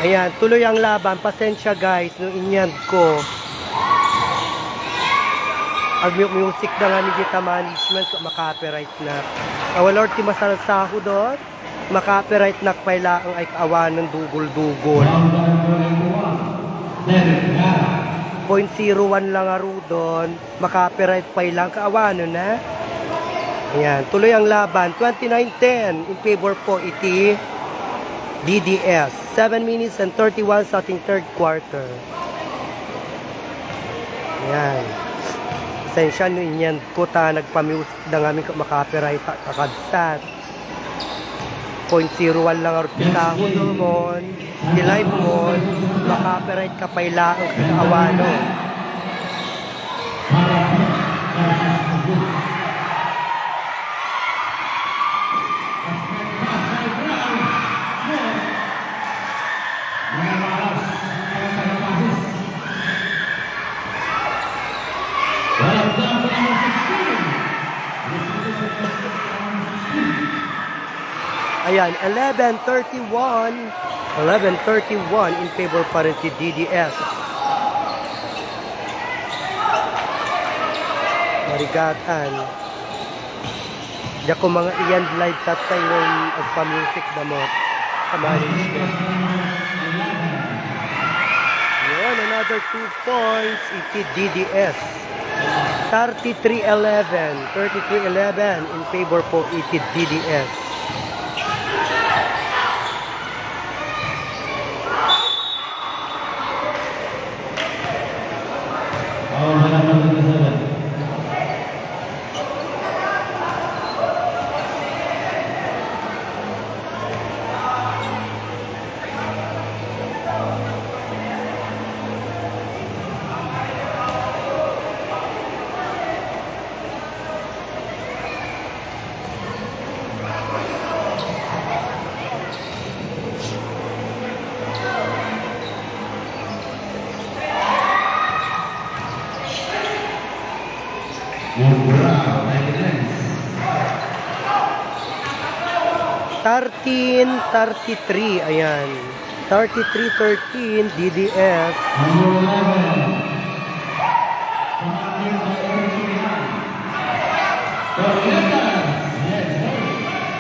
Ayan, tuloy ang laban. Pasensya guys, nung inyand ko. Ang music na nga ni Gita Management, makapiright na. Awalor ti masalsaho doon, makapiright na pala ang ay kaawan ng dugol-dugol. 0.01 lang aro doon, makapiright pa ilang kaawan na. Ayan, tuloy ang laban. 29-10 in favor po iti DDS. 7 minutes and 31 sa ating third quarter. Ayan. Esensya nyo inyan ko ta nagpa-music na nga aming makapiright kakadsat. 0.01 lang ang pisahon doon. Di-live mo, makapiright ka paila ang kasawano. Ayan, 11:31 in favor pa rin si DDS. Marigatan. Diya ko mga iyan live tatay ng agpa-music na mo. Management. Yun, another 2 points iti DDS. 33-11 in favor po iti DDS. Tartin 33, ayan. 33-13 DDS.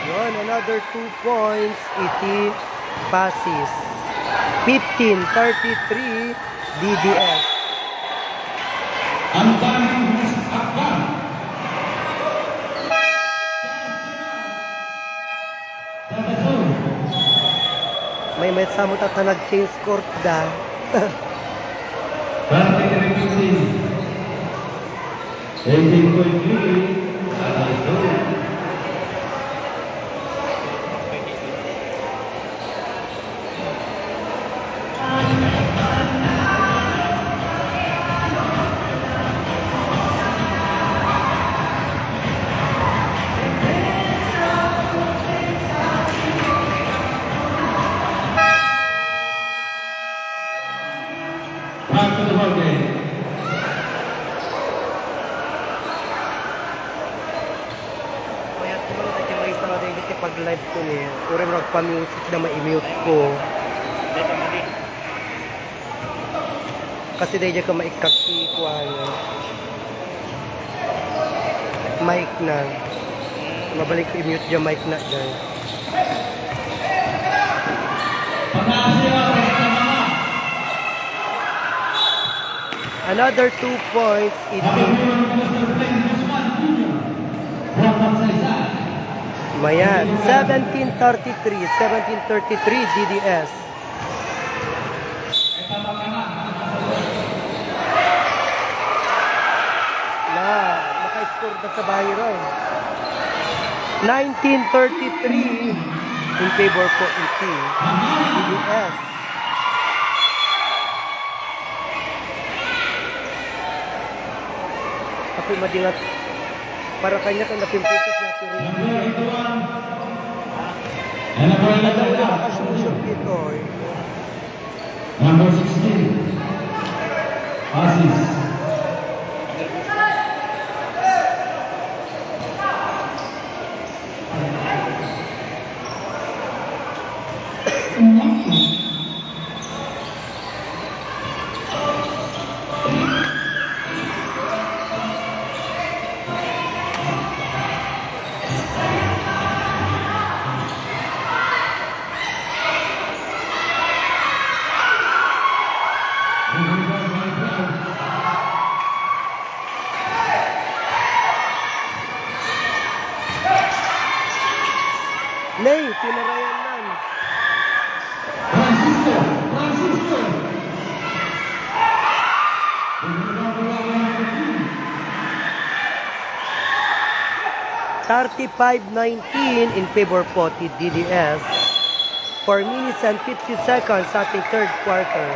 Yun, another 2 points iti passes. 15-33 DDS. May samot at nag-change court da. 18.3 pag-live ko niya, puro magpa-music na ma-mute ko. Kasi dahil ka maikaki ko mic na. Mabalik ko i-mute dyan mic na dyan. Another 2 points. Mayan, 17-33 DDS. Naka-score na sa Bayron. 19-33 in favor po iti DDS. Tapi madingat para kanya kan napimpitas na turin. Number 16 Aziz. 35-19 in favor po ni DDS. 4 minutes and 50 seconds sa ating third quarter.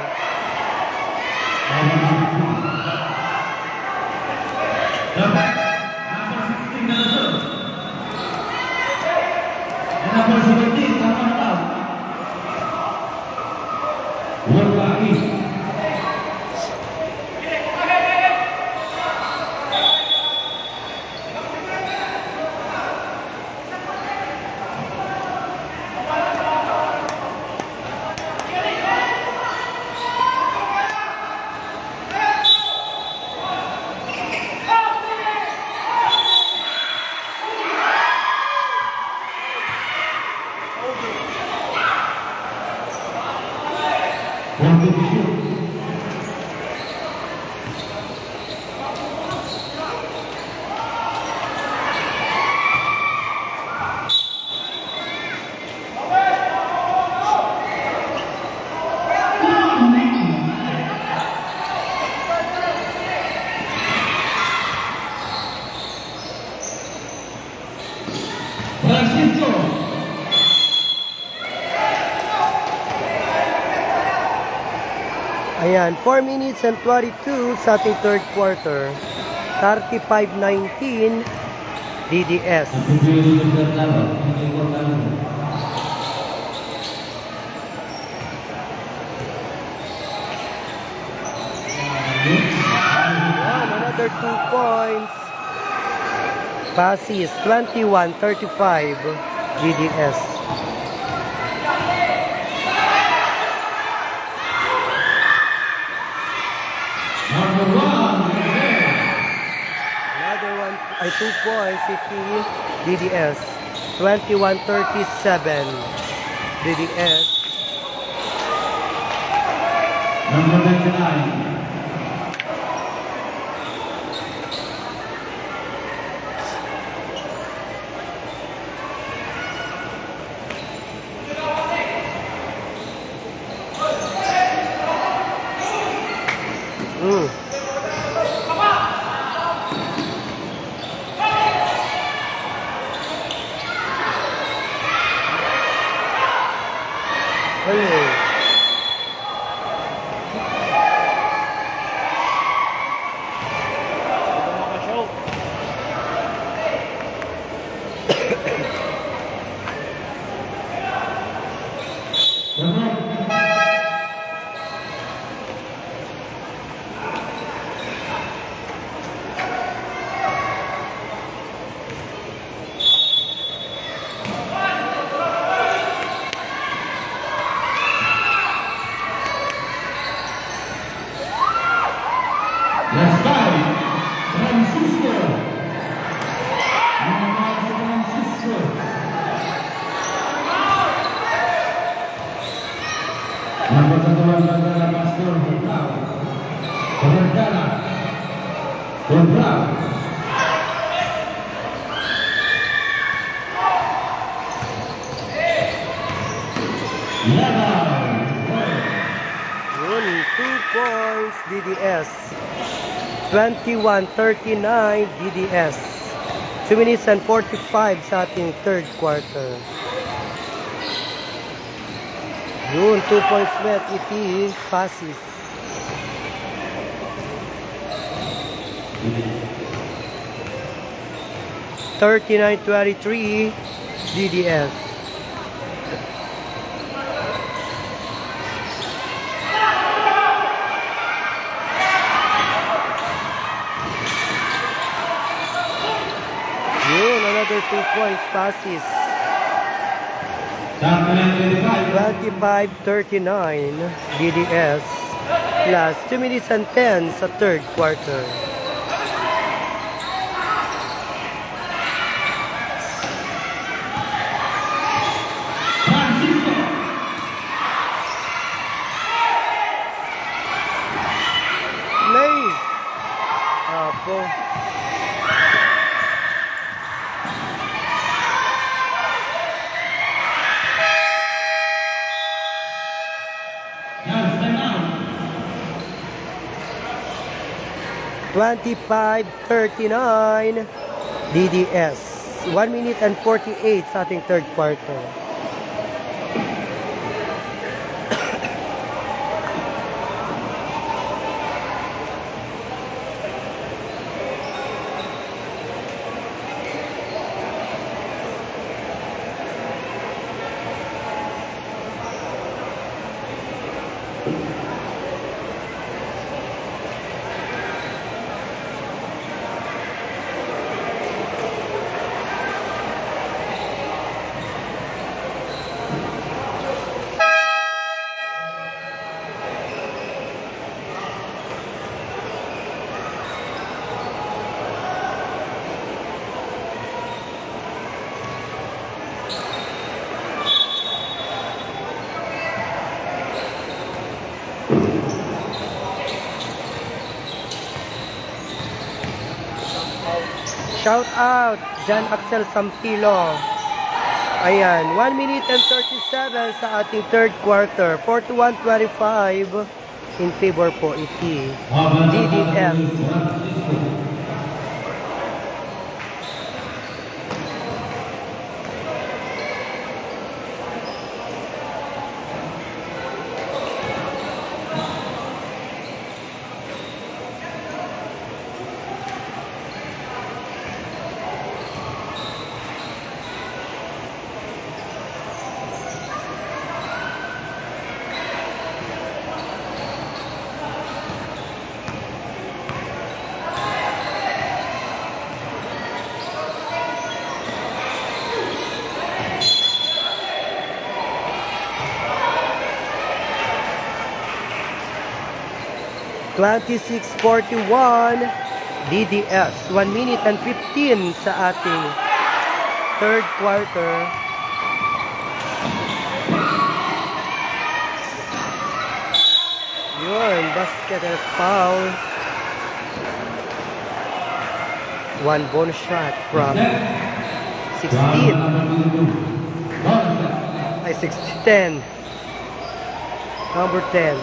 Number 17, tama na daw. Wala Francisco. Ayan, 4 minutes and 22 sa ating third quarter. 35-19 DDS. Ayan, another 2 points. Passes 21-35 DDS. Number 1, Another one ay 2 points si DDS. 21-37 DDS. number 99. Hey. Last five, Francisco. Number Francisco. Number 1, Bandera Pastor Berbrau. Berbrau. Berbrau. Yun, 2 points DDS. 21-39 DDS. 2 minutes and 45 sa ating third quarter. Yun, 2 points net iti passes. (39-23) DDS. Yun, another 2 points passes. 25-39 DDS. Last 2 minutes and 10 sa third quarter. Play. Apo. Now, stand out. 25-39 DDS. 1 minute and 48 sa ating third quarter. Shout out, John Axel Sampilo. Ayan, 1 minute and 37 sa ating third quarter. 41-25 in favor po iti DDS. (26:41) DDS. 1 minute and 15 sa ating third quarter. Yun, basket and foul. One bonus shot from 16. Ay, 10. Number 10.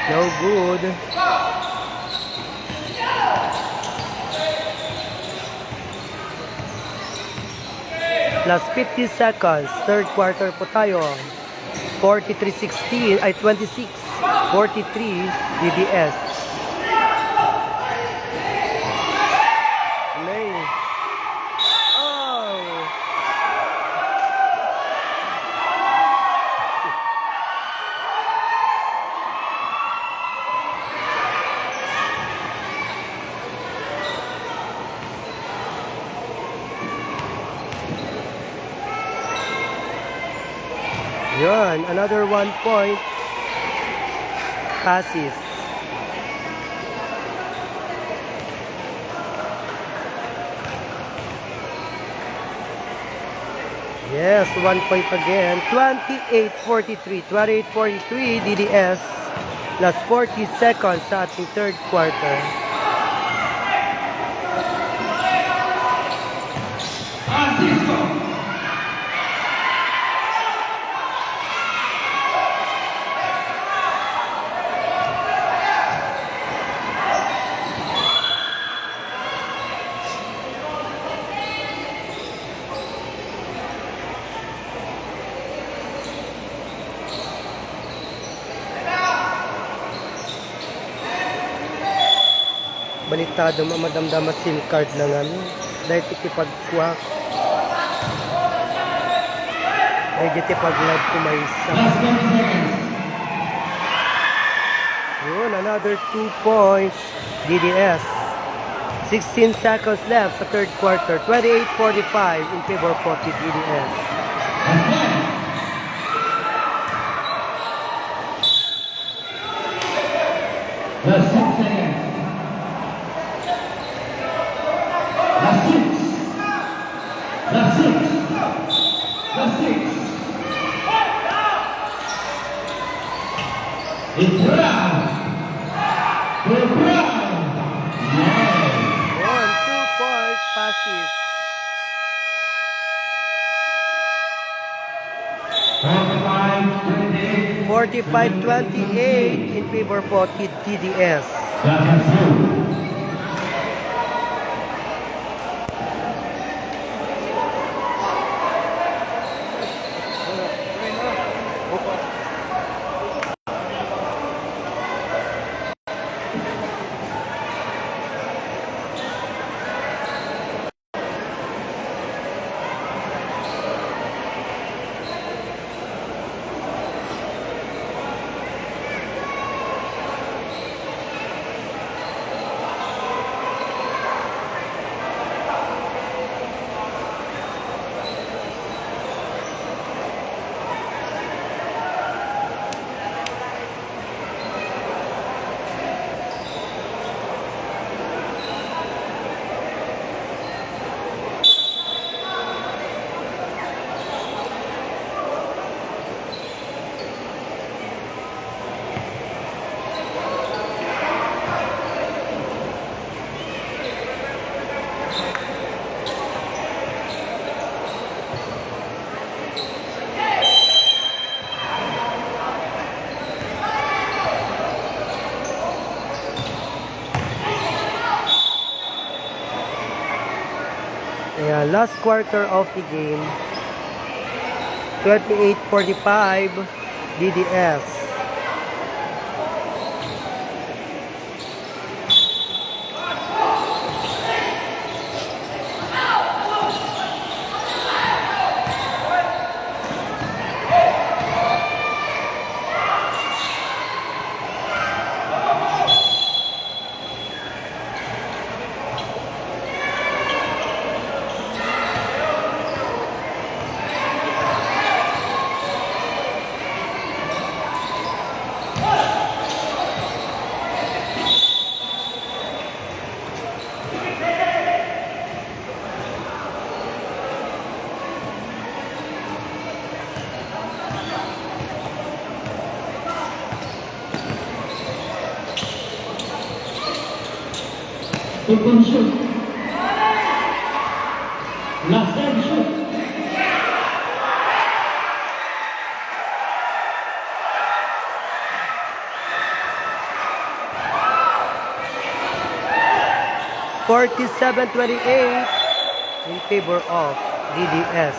No good. Plus 50 seconds. Third quarter po tayo. 43-16 ay 26-43 DDS. Play. Oh. Yun, another 1 point passes. Yes, 1 point again. 28-43. 28-43 DDS. Plus 40 seconds sa ating third quarter. Baliktado mamadamdam at SIM card na nga dahil kitipagkuha ay kitipaglag kumaysa. Yun, another 2 points DDS. 16 seconds left sa third quarter. 28-45 in favor of DDS. Last 6 seconds. Last 6. Last 6. Last 6. It's Brown. For Brown. Yeah. 2 points passes. On the line. 45-28 in favor po TDS. Ayan, last quarter of the game. 28-45 DDS. Open shoot. Last time shoot. $47-28 in favor of DDS.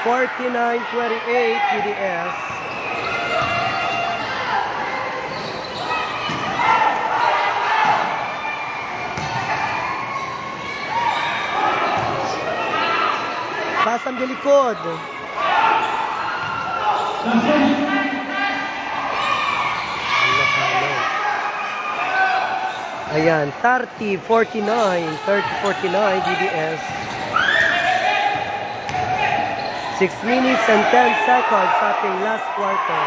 $49-28 DDS. Pasang di likod. Ayan, 30-49 DDS. 6 minutes and 10 seconds sa ating last quarter.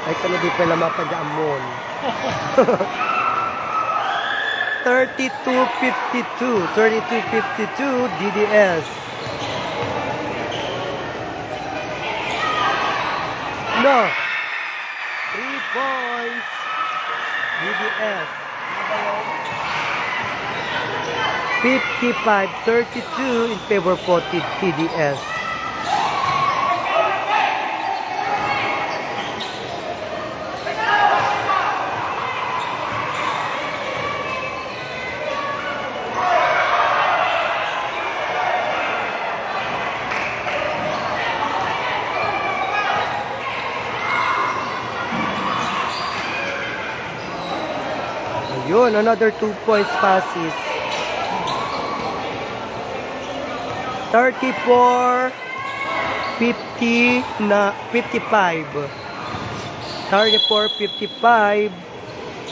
Ay, kano di pala mapadamon. 32-52 DDS. No. 3 points DDS. 55-32 in favor for TDS. Yun, another 2 points passes. 34-50 na 55. 34-55.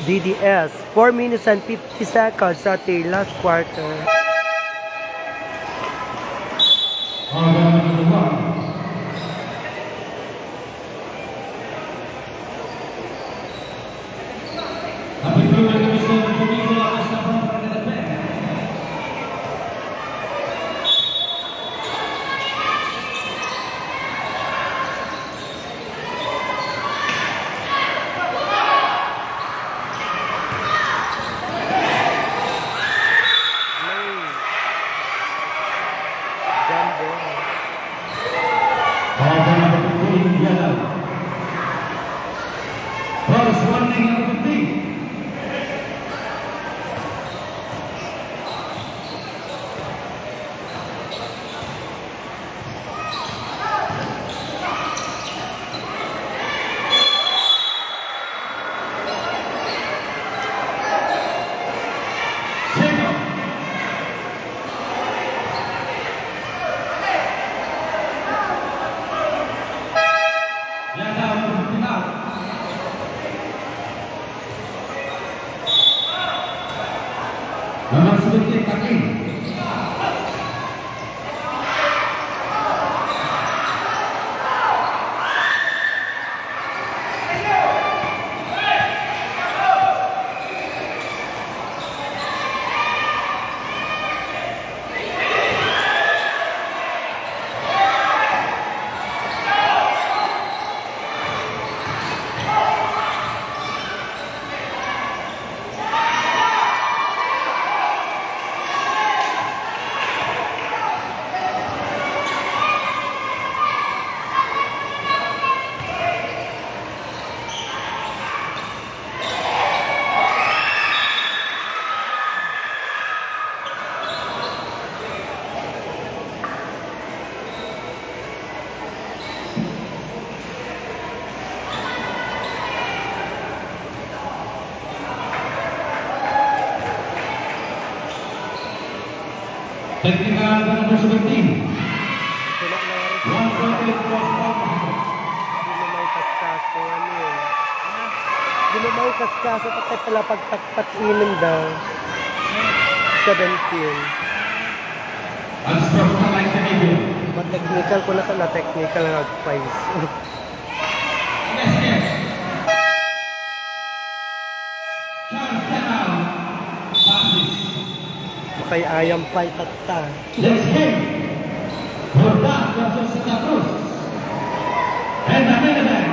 DDS, 4 minutes and 50 seconds sa ating last quarter. Nomor sedikit kaki. Technical number 17. One point cross ball. Hindi mo may kaskaso, ano yun? Hindi mo may kaskaso, patay pala pagtakpat-inom daw. 17. Unsportsman like behavior. Ma-technical ko na technical na nag-price. Yes. Charles Canal. Passes. Kay ayam pay tatta. Next game. Jordan versus Santa Cruz. And the main event.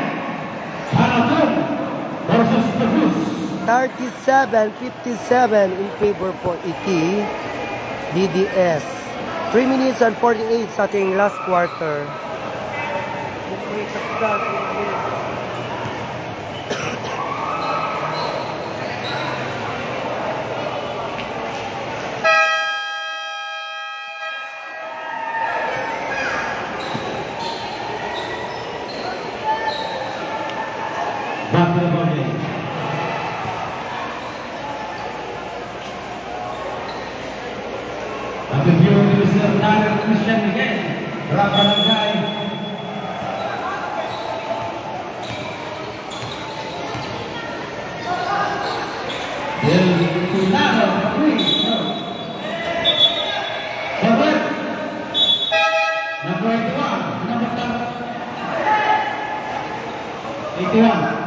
Panaton versus the Cruz. 37-57 in favor po iti DDS. 3 minutes and 48 sa ating last quarter. Basketball game. At the view of the National Christian again, Rabarangay. Del Culado, number 81, number 81.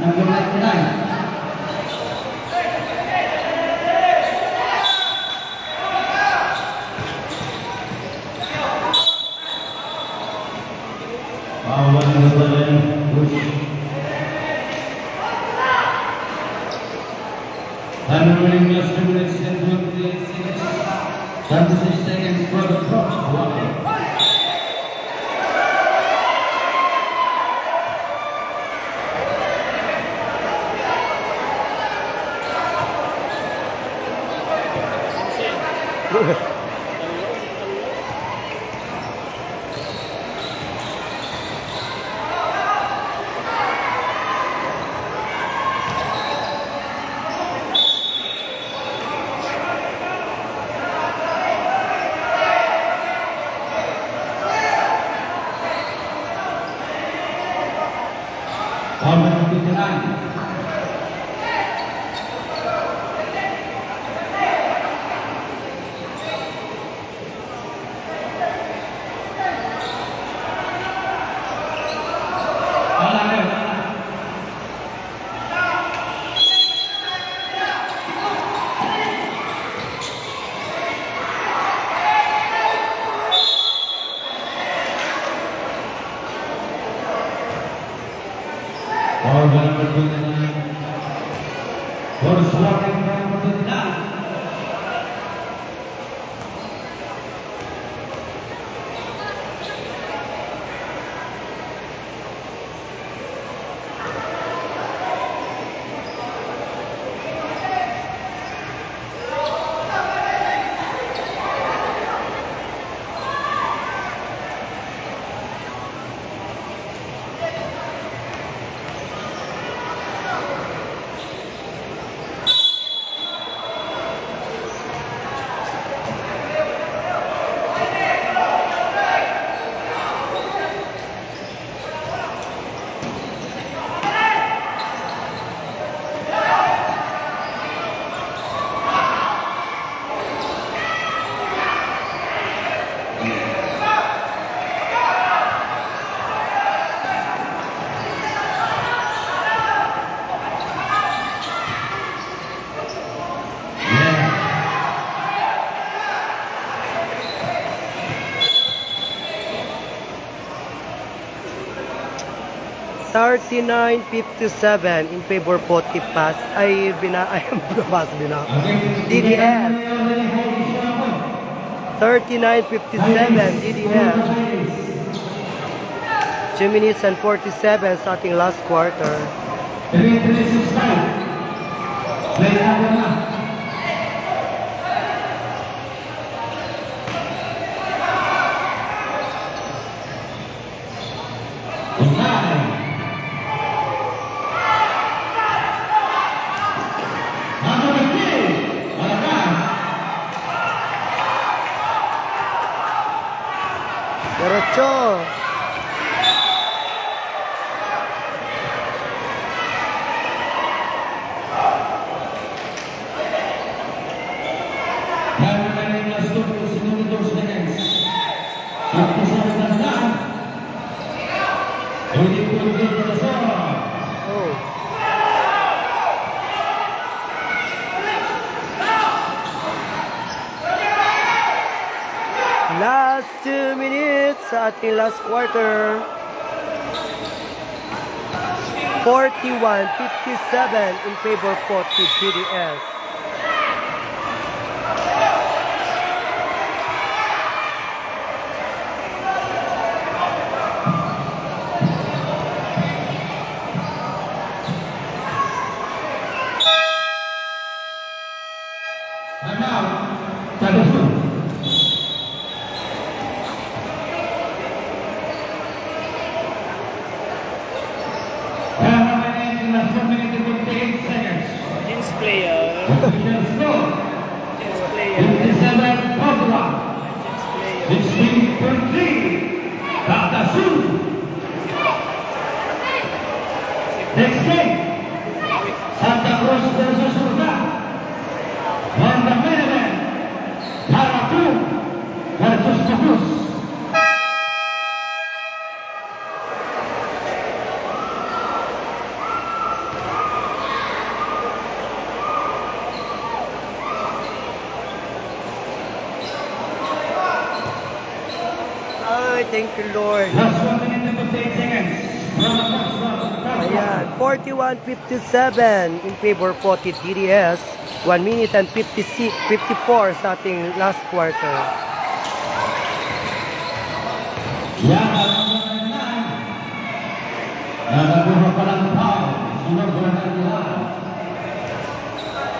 Number 99. Running just 2 minutes and 26 seconds for the cross. Number 59. Bersuara yang bertenang. Thirty-nine 57 in favor po Tipas ay binabas din ako. DDS 39-57 DDS 2 minutes and 47 sa ating last quarter. Derecho. Oh. Last 2 minutes sa ating last quarter. 41-57 in favor po to GDS. Against player. Against player. Next game, Santa Cruz versus Surga. On the main event, Paratum versus Bagus. Ay, thank you Lord. Last 1 minute and 58 seconds. Ayan, 41-57 in favor po to DDS. 1 minute and 54 sa ating last quarter. Yang nakakuha pa lang tao. Sunod ko na nila.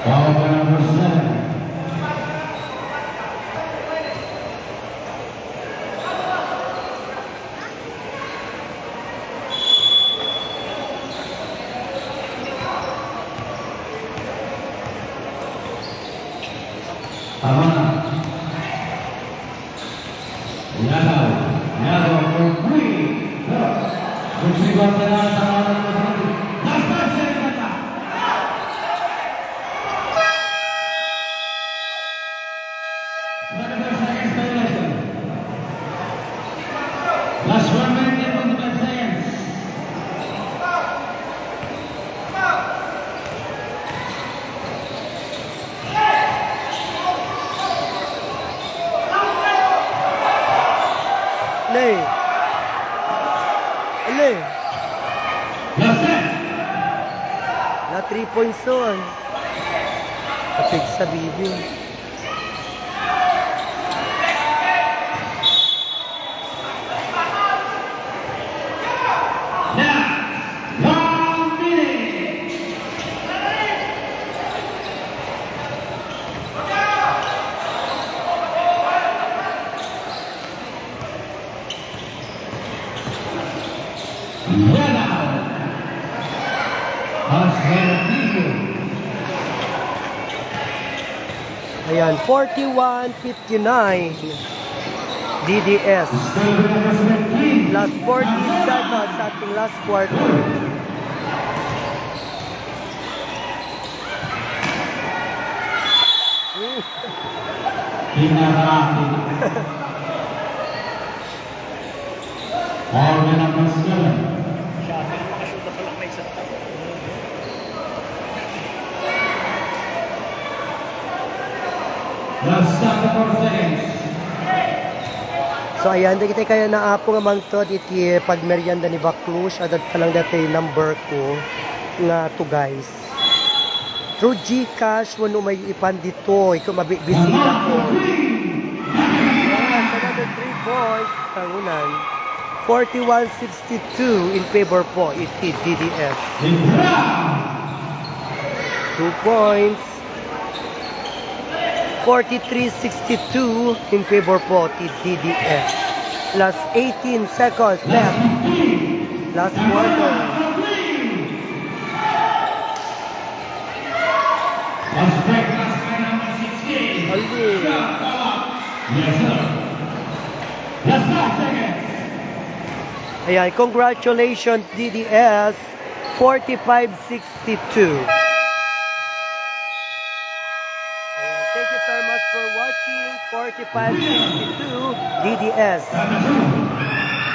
Tao pa number 7. Tama na. Yadaw, Mugwi. Magsigaw na lang sa mga mga. Last 5 seconds na. Last 1 minute and 25 seconds. Ale. Last set. 3 points on. Kapit sa bibi. Now, 1 minute. Ayan, 41-59. DDS. Last 40 seconds sa ating last quarter. Order number 7. Siya, pero makashoot na pala may isang tao. Last 4 seconds. So ayan, di kita kaya naapo nga mang to iti pag merienda ni Baklush, adat pa lang dati number ko nga to guys. Through Gcash, wano may ipan dito, ikaw mabibisita ko. Ayan, another 3 points, tangunan. 41-62 in favor po, iti DDS. 2 points. 43-62 in favor po, iti DDS. Last 18 seconds left. Last quarter. Last break, last guy number 16. Ali. Yes, sir. Last 5 seconds. Ayan, congratulations DDS, 45-62. Ayan, thank you very much for watching, 45-62 DDS.